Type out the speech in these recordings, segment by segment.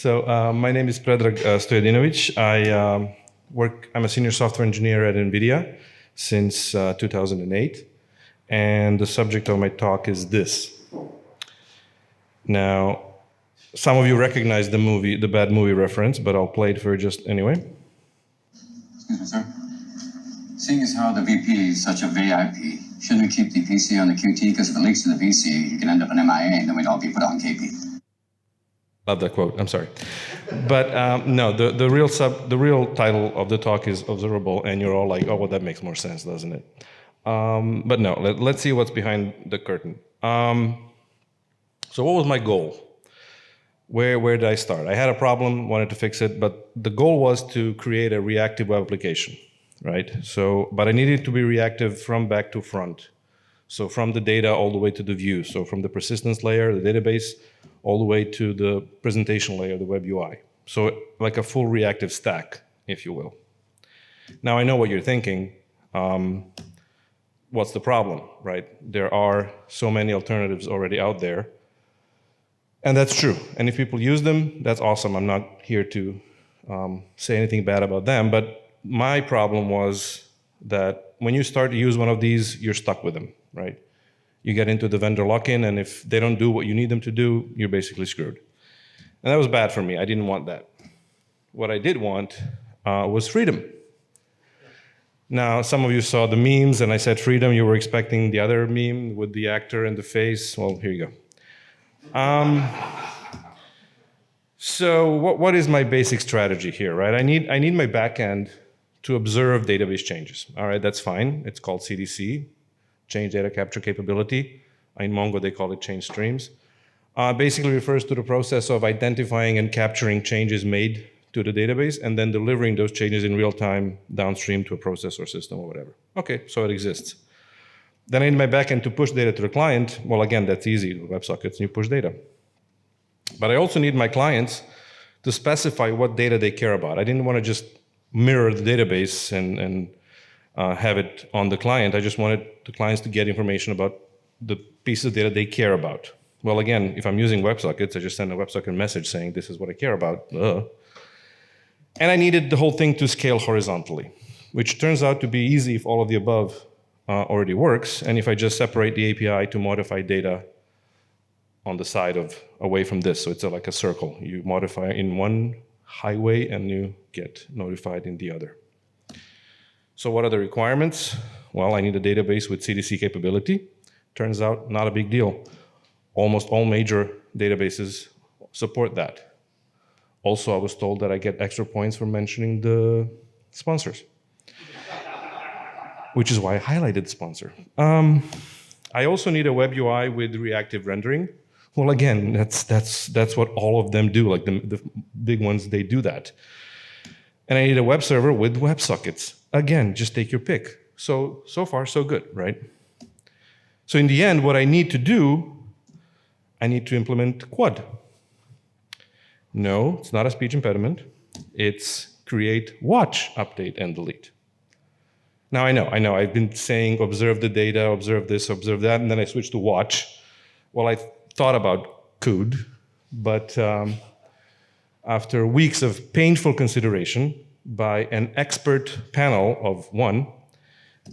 My name is Predrag Stojadinovic. I'm a senior software engineer at NVIDIA since 2008. And the subject of my talk is this. Now, some of you recognize the bad movie reference, but I'll play it for you just anyway. Excuse me, sir. Seeing as how the VP is such a VIP, shouldn't we keep the PC on the QT? Because if it leaks to the VC, you can end up an MIA, and then we'd all be put on KP. Love that quote. I'm sorry, but no. The real title of the talk is observable, and you're all like, "Oh, well, that makes more sense, doesn't it?" But no. Let's see what's behind the curtain. So, what was my goal? Where did I start? I had a problem, wanted to fix it, but the goal was to create a reactive web application, right? But I needed to be reactive from back to front. So from the data all the way to the view. So from the persistence layer, the database, all the way to the presentation layer, the web UI. So like a full reactive stack, if you will. Now I know what you're thinking. What's the problem, right? There are so many alternatives already out there. And that's true. And if people use them, that's awesome. I'm not here to say anything bad about them. But my problem was that when you start to use one of these, you're stuck with them, right? You get into the vendor lock-in, and if they don't do what you need them to do, you're basically screwed. And that was bad for me. I didn't want that. What I did want was freedom. Now, some of you saw the memes, and I said freedom. You were expecting the other meme with the actor and the face. Well, here you go. So what is my basic strategy here, right? I need my backend to observe database changes. All right, that's fine. It's called CDC, Change Data Capture Capability. In Mongo, they call it change streams. Basically refers to the process of identifying and capturing changes made to the database and then delivering those changes in real time downstream to a process or system or whatever. Okay, so it exists. Then I need my backend to push data to the client. Well, again, that's easy. WebSockets, and you push data. But I also need my clients to specify what data they care about. I didn't want to just mirror the database and have it on the client. I just wanted the clients to get information about the piece of data they care about. Well, again, if I'm using WebSockets, I just send a WebSocket message saying, this is what I care about. And I needed the whole thing to scale horizontally, which turns out to be easy if all of the above already works, and if I just separate the API to modify data on the side away from this, so it's like a circle. You modify in one highway and you get notified in the other. So what are the requirements? Well, I need a database with CDC capability. Turns out, not a big deal. Almost all major databases support that. Also, I was told that I get extra points for mentioning the sponsors, which is why I highlighted sponsor. I also need a web UI with reactive rendering. Well, again, that's what all of them do. Like the big ones, they do that. And I need a web server with WebSockets. Again, just take your pick. So far, so good, right? So in the end, what I need to do, I need to implement Quad. No, it's not a speech impediment. It's create, watch, update, and delete. Now, I know. I've been saying observe the data, observe this, observe that, and then I switched to watch. Well, I thought about could, but after weeks of painful consideration by an expert panel of one,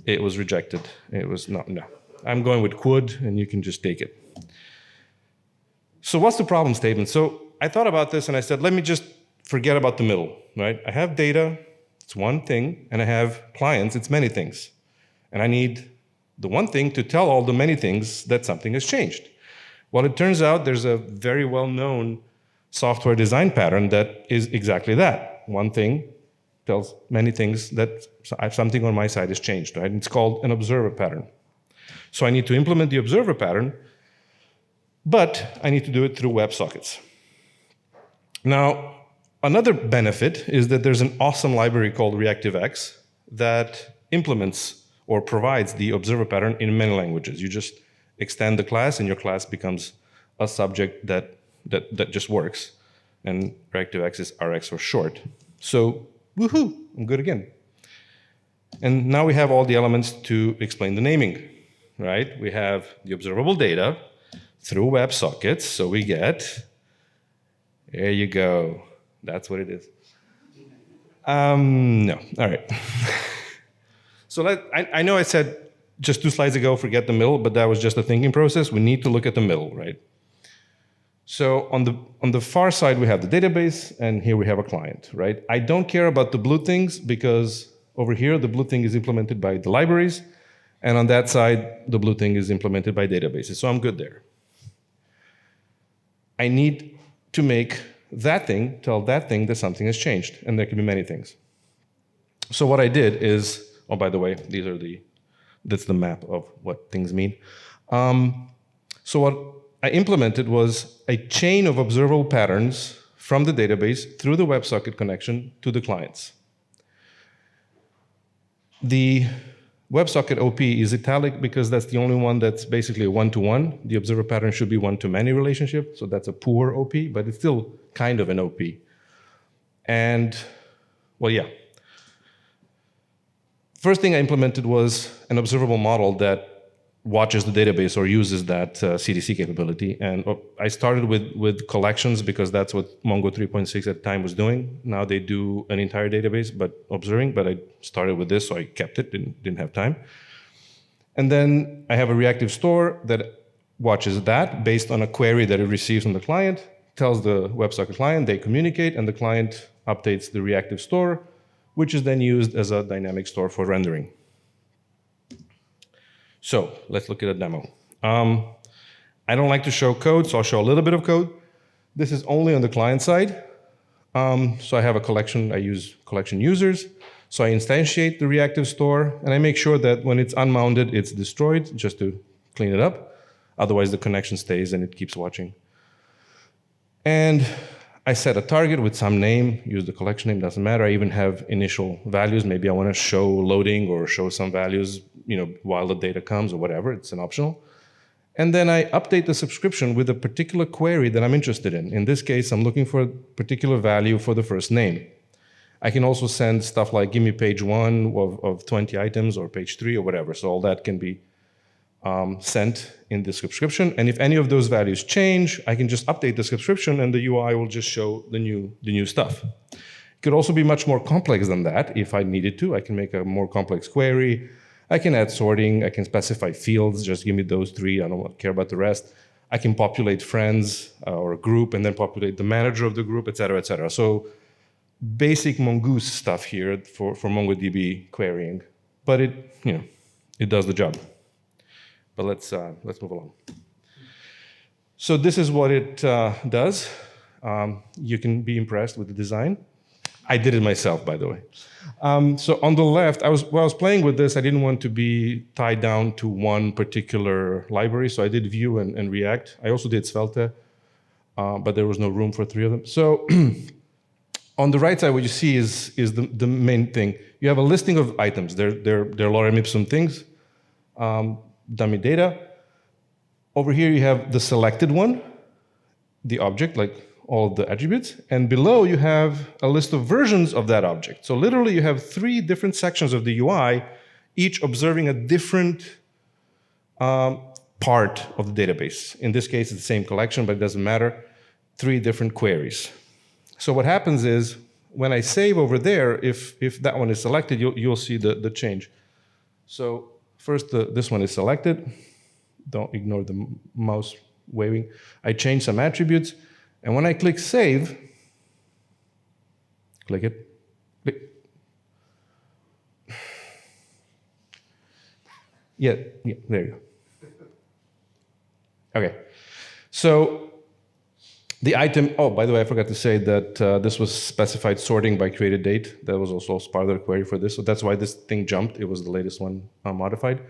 it was rejected. It was no. I'm going with could, and you can just take it. So what's the problem statement? So I thought about this, and I said, let me just forget about the middle, right? I have data. It's one thing, and I have clients, it's many things. And I need the one thing to tell all the many things that something has changed. Well, it turns out there's a very well-known software design pattern that is exactly that. One thing tells many things that something on my side has changed, right? It's called an observer pattern. So I need to implement the observer pattern, but I need to do it through WebSockets. Now, another benefit is that there's an awesome library called ReactiveX that implements or provides the observer pattern in many languages. You just extend the class, and your class becomes a subject that just works. And ReactiveX is RX for short. So, woohoo, I'm good again. And now we have all the elements to explain the naming, right? We have the observable data through WebSockets, so we get There you go. That's what it is. No. All right. So I know I said just 2 slides ago, forget the middle, but that was just a thinking process. We need to look at the middle, right? So on the far side, we have the database, and here we have a client, right? I don't care about the blue things because over here, the blue thing is implemented by the libraries, and on that side, the blue thing is implemented by databases. So I'm good there. I need to make that thing tell that thing that something has changed, and there can be many things. So what I did is, oh, by the way, that's the map of what things mean. So what I implemented was a chain of observable patterns from the database through the WebSocket connection to the clients. The WebSocket OP is italic because that's the only one that's basically a one-to-one. The observer pattern should be one-to-many relationship, so that's a poor OP, but it's still kind of an OP. And, well, yeah. First thing I implemented was an observable model that watches the database or uses that CDC capability. And I started with collections because that's what Mongo 3.6 at the time was doing. Now they do an entire database, but observing, but I started with this, so I kept it, didn't have time. And then I have a reactive store that watches that based on a query that it receives from the client, tells the WebSocket client, they communicate, and the client updates the reactive store, which is then used as a dynamic store for rendering. So let's look at a demo. I don't like to show code, so I'll show a little bit of code. This is only on the client side. So I have a collection, I use collection users. So I instantiate the reactive store, and I make sure that when it's unmounted, it's destroyed, just to clean it up. Otherwise, the connection stays and it keeps watching. And I set a target with some name, use the collection name, doesn't matter. I even have initial values. Maybe I want to show loading or show some values, while the data comes or whatever, it's an optional. And then I update the subscription with a particular query that I'm interested in. In this case, I'm looking for a particular value for the first name. I can also send stuff like, give me page 1 of 20 items or page 3 or whatever. So all that can be sent in the subscription. And if any of those values change, I can just update the subscription and the UI will just show the new stuff. It could also be much more complex than that if I needed to. I can make a more complex query. I can add sorting. I can specify fields. Just give me those 3. I don't care about the rest. I can populate friends or a group and then populate the manager of the group, et cetera, et cetera. So basic Mongoose stuff here for MongoDB querying. But it does the job. But let's move along. So this is what it does. You can be impressed with the design. I did it myself, by the way. So on the left, while I was playing with this, I didn't want to be tied down to one particular library, so I did Vue and React. I also did Svelte, but there was no room for 3 of them. So on the right side, what you see is the main thing. You have a listing of items. They're lorem ipsum things. Dummy data. Over here you have the selected one, the object, like all of the attributes, and below you have a list of versions of that object. So literally you have 3 different sections of the UI, each observing a different part of the database. In this case, it's the same collection, but it doesn't matter. 3 different queries. So what happens is, when I save over there, if that one is selected, you'll see the change. So first, this one is selected. Don't ignore the mouse waving. I change some attributes. And when I click Save, click it. Click. Yeah, there you go. OK. So the item, oh, by the way, I forgot to say that this was specified sorting by created date. That was also part of the query for this. So that's why this thing jumped. It was the latest one modified.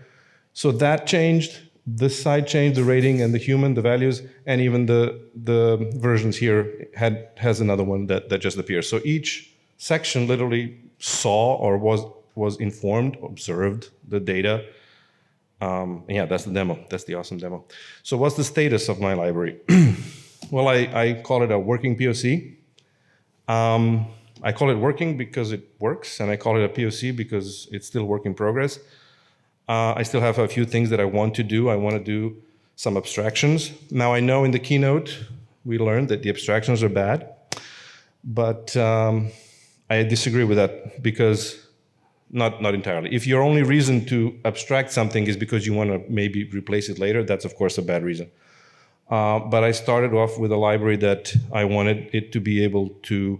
So that changed. This side changed, the rating and the human, the values, and even the versions here has another one that just appears. So each section literally saw or was informed, observed the data. Yeah, that's the demo. That's the awesome demo. So what's the status of my library? Well, I call it a working POC. I call it working because it works, and I call it a POC because it's still work in progress. I still have a few things that I want to do. I want to do some abstractions. Now, I know in the keynote, we learned that the abstractions are bad. But I disagree with that because not entirely. If your only reason to abstract something is because you want to maybe replace it later, that's of course a bad reason. But I started off with a library that I wanted it to be able to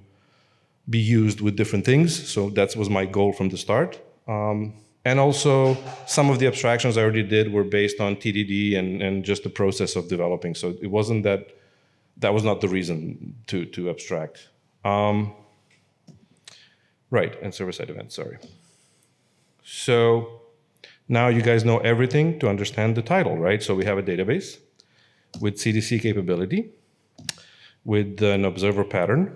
be used with different things. So that was my goal from the start. And also, some of the abstractions I already did were based on TDD and just the process of developing. So it wasn't that was not the reason to abstract. Right, and server-side events, sorry. So now you guys know everything to understand the title, right? So we have a database with CDC capability, with an observer pattern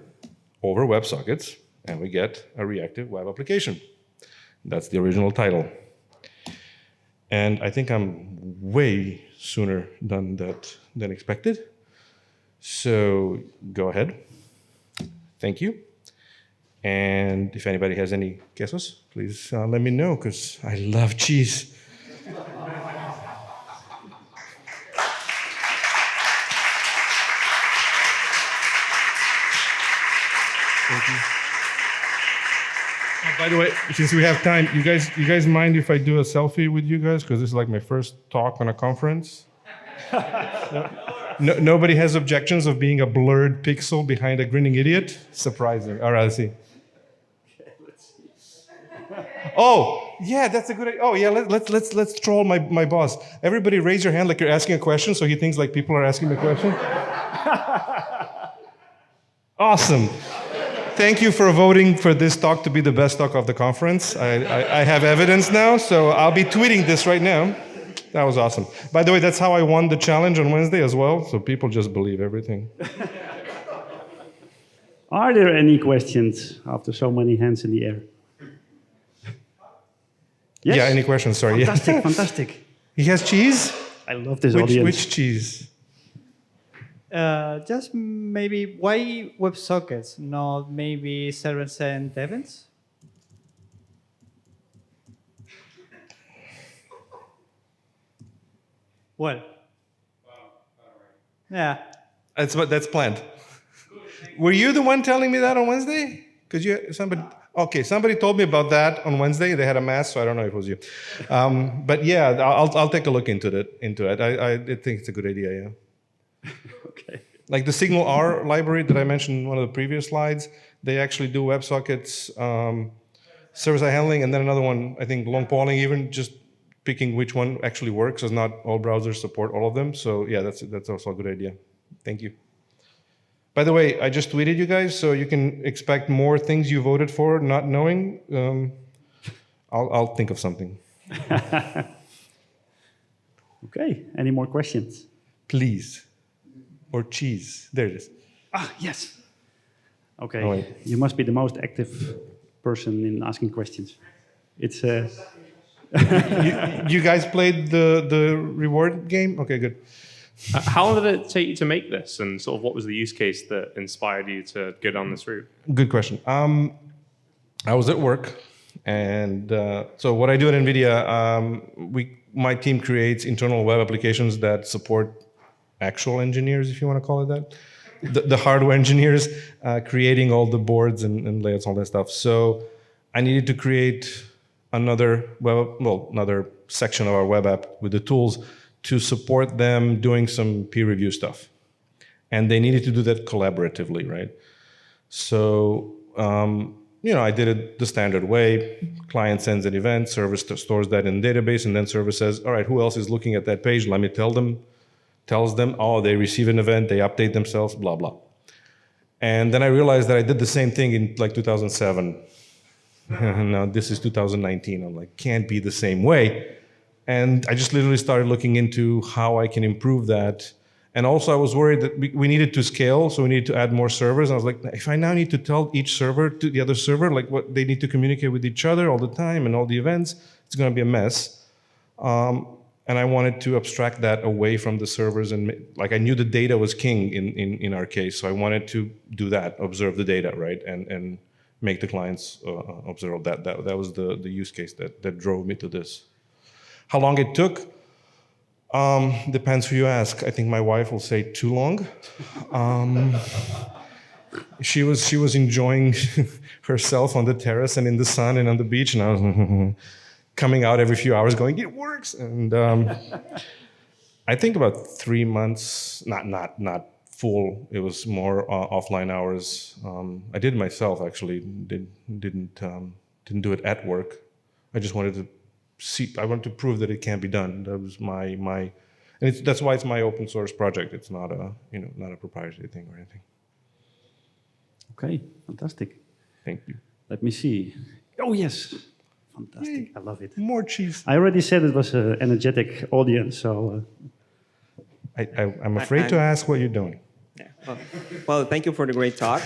over WebSockets, and we get a reactive web application. That's the original title. And I think I'm way sooner done that than expected. So go ahead. Thank you. And if anybody has any guesses, please let me know, because I love cheese. Thank you. By the way, since we have time, you guys mind if I do a selfie with you guys? Because this is like my first talk on a conference. Nobody has objections of being a blurred pixel behind a grinning idiot? Surprising. All right, let's see. Oh, yeah, that's a good idea. Oh, yeah, let's troll my boss. Everybody raise your hand like you're asking a question, so he thinks like people are asking the question. Awesome. Thank you for voting for this talk to be the best talk of the conference. I have evidence now, so I'll be tweeting this right now. That was awesome. By the way, that's how I won the challenge on Wednesday as well, so people just believe everything. Are there any questions after so many hands in the air? Yes? Yeah, any questions? Sorry. Fantastic, fantastic. He has cheese? I love this audience. Which cheese? Just maybe why WebSockets, not maybe server-side events? Well, yeah. That's planned. Were you the one telling me that on Wednesday? Because somebody told me about that on Wednesday. They had a mass, so I don't know if it was you. But yeah, I'll take a look into it. I think it's a good idea. Yeah. Okay. Like the Signal R library that I mentioned in one of the previous slides, they actually do WebSockets, server-side handling, and then another one, I think long polling, even just picking which one actually works, as not all browsers support all of them. So yeah, that's also a good idea. Thank you. By the way, I just tweeted you guys, so you can expect more things you voted for, not knowing. I'll think of something. Okay, any more questions? Please. Or cheese. There it is. Ah, yes. Okay, Oh, wait. you must be the most active person in asking questions. It's You guys played the reward game? Okay, good. How long did it take you to make this, and sort of what was the use case that inspired you to go down this route? Good question. I was at work, and so what I do at NVIDIA, my team creates internal web applications that support actual engineers, if you want to call it that, the hardware engineers creating all the boards and layouts, all that stuff. So I needed to create another section of our web app with the tools to support them doing some peer review stuff. And they needed to do that collaboratively, right? So, I did it the standard way. Client sends an event, server stores that in database, and then server says, all right, who else is looking at that page? Let me tells them, oh, they receive an event, they update themselves, blah, blah. And then I realized that I did the same thing in like 2007. Now this is 2019. I'm like, can't be the same way. And I just literally started looking into how I can improve that. And also I was worried that we needed to scale, so we needed to add more servers. And I was like, if I now need to tell each server to the other server, like what they need to communicate with each other all the time and all the events, it's gonna be a mess. And I wanted to abstract that away from the servers, and like I knew the data was king in our case, so I wanted to do that, observe the data, right, and make the clients observe that. That was the use case that drove me to this. How long it took? Depends who you ask. I think my wife will say too long. She was enjoying herself on the terrace and in the sun and on the beach, and I was coming out every few hours going, "It works!" And I think about 3 months, not full. It was more offline hours. I did it myself actually. Didn't do it at work. I just wanted to see. I wanted to prove that it can be done. That was my, and that's why it's my open source project. It's not a not a proprietary thing or anything. Okay, fantastic. Thank you. Let me see. Oh yes, fantastic. Yay. I love it. More cheese. I already said it was an energetic audience, so. I'm afraid to ask what you're doing. Yeah. Well, thank you for the great talk.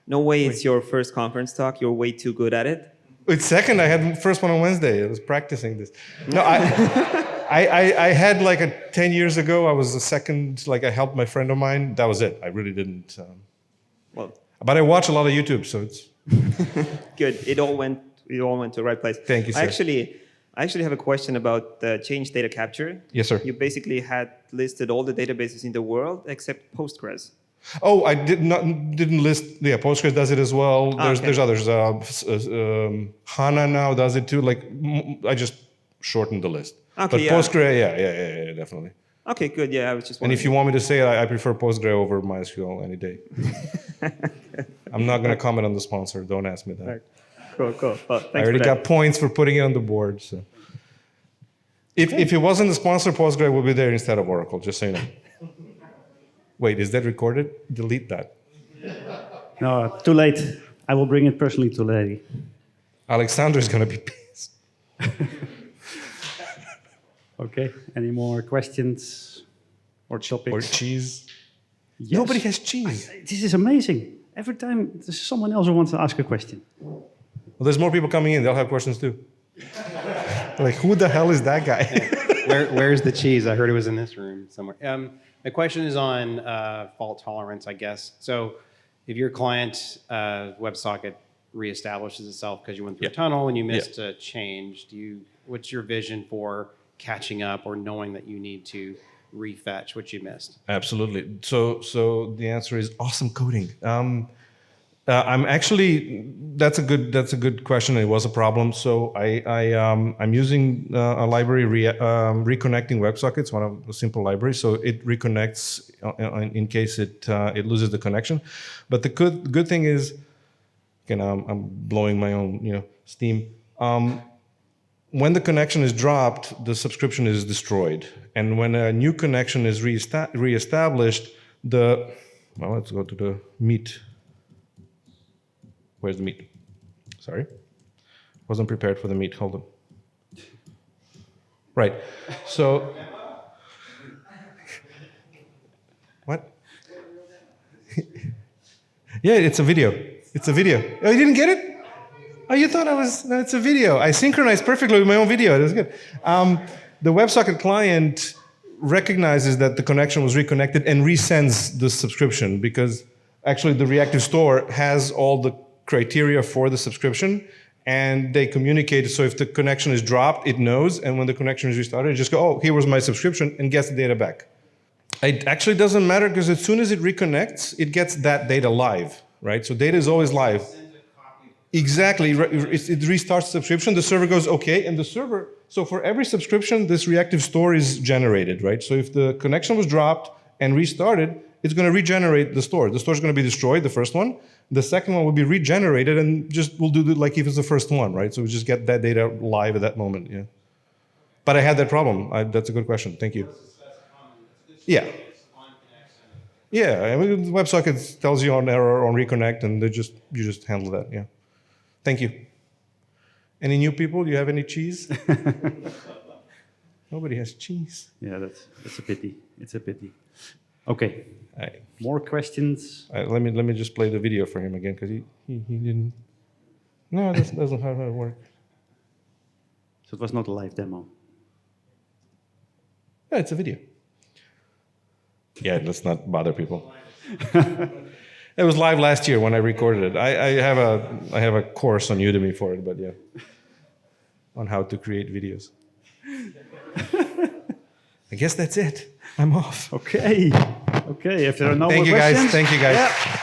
No way it's your first conference talk. You're way too good at it. It's second. I had the first one on Wednesday. I was practicing this. No, I had like 10 years ago. I was the second. Like I helped my friend of mine. That was it. I really didn't. Well, but I watch a lot of YouTube, so it's good. It all went to the right place. Thank you, sir. I actually have a question about change data capture. Yes, sir. You basically had listed all the databases in the world except Postgres. Oh, I didn't list. Yeah, Postgres does it as well. There's others. HANA now does it too. Like I just shortened the list. Okay, but yeah. Postgres, yeah, definitely. Okay, good. Yeah, I was just And wondering. if you want me to say it, I prefer Postgres over MySQL any day. I'm not going to comment on the sponsor. Don't ask me that. Right. Cool. Well, thanks I already for that. got points for putting it on the board. So, if it wasn't the sponsor, Postgres would be there instead of Oracle. Just so you know. Wait, is that recorded? Delete that. No, too late. I will bring it personally to Larry. Alexander is going to be pissed. Okay, any more questions or topics? Or cheese. Yes. Nobody has cheese. This is amazing. Every time there's someone else who wants to ask a question. Well, there's more people coming in. They'll have questions too. Like, who the hell is that guy? Where's the cheese? I heard it was in this room somewhere. My question is on fault tolerance, I guess. So if your client WebSocket reestablishes itself because you went through a tunnel and you missed a change, what's your vision for catching up or knowing that you need to refetch what you missed? Absolutely. So the answer is awesome coding. I'm actually that's a good question. It was a problem. So I'm using a library reconnecting WebSockets, one of the simple libraries. So it reconnects in case it loses the connection. But the good thing is, again, I'm blowing my own steam. When the connection is dropped, the subscription is destroyed. And when a new connection is reestablished, let's go to the meat. Where's the meat? Sorry. Wasn't prepared for the meat. Hold on. Right. So, what? Yeah, it's a video. It's a video. Oh, you didn't get it? Oh, you thought no, it's a video. I synchronized perfectly with my own video. It was good. The WebSocket client recognizes that the connection was reconnected and resends the subscription because actually the reactive store has all the criteria for the subscription and they communicate. So if the connection is dropped, it knows. And when the connection is restarted, it just go, oh, here was my subscription and gets the data back. It actually doesn't matter because as soon as it reconnects, it gets that data live, right? So data is always live. Exactly. It restarts the subscription. The server goes, okay. And the server, so for every subscription, this reactive store is generated, right? So if the connection was dropped and restarted, it's going to regenerate the store. The store is going to be destroyed, the first one. The second one will be regenerated and just we'll do it like if it's the first one, right? So we just get that data live at that moment, yeah. But I had that problem. That's a good question. Thank you. Yeah. Yeah, I mean, WebSocket tells you on error, on reconnect, and you just handle that, yeah. Thank you. Any new people? Do you have any cheese? Nobody has cheese. Yeah, that's a pity. It's a pity. Okay. More questions? Let me just play the video for him again because he didn't. No, that doesn't how it works. So it was not a live demo. Yeah, it's a video. Yeah, let's not bother people. It was live last year when I recorded it. I have a course on Udemy for it, but yeah, on how to create videos. I guess that's it. I'm off. Okay. If there are no more Thank you, questions. guys. Thank you, guys. Yeah.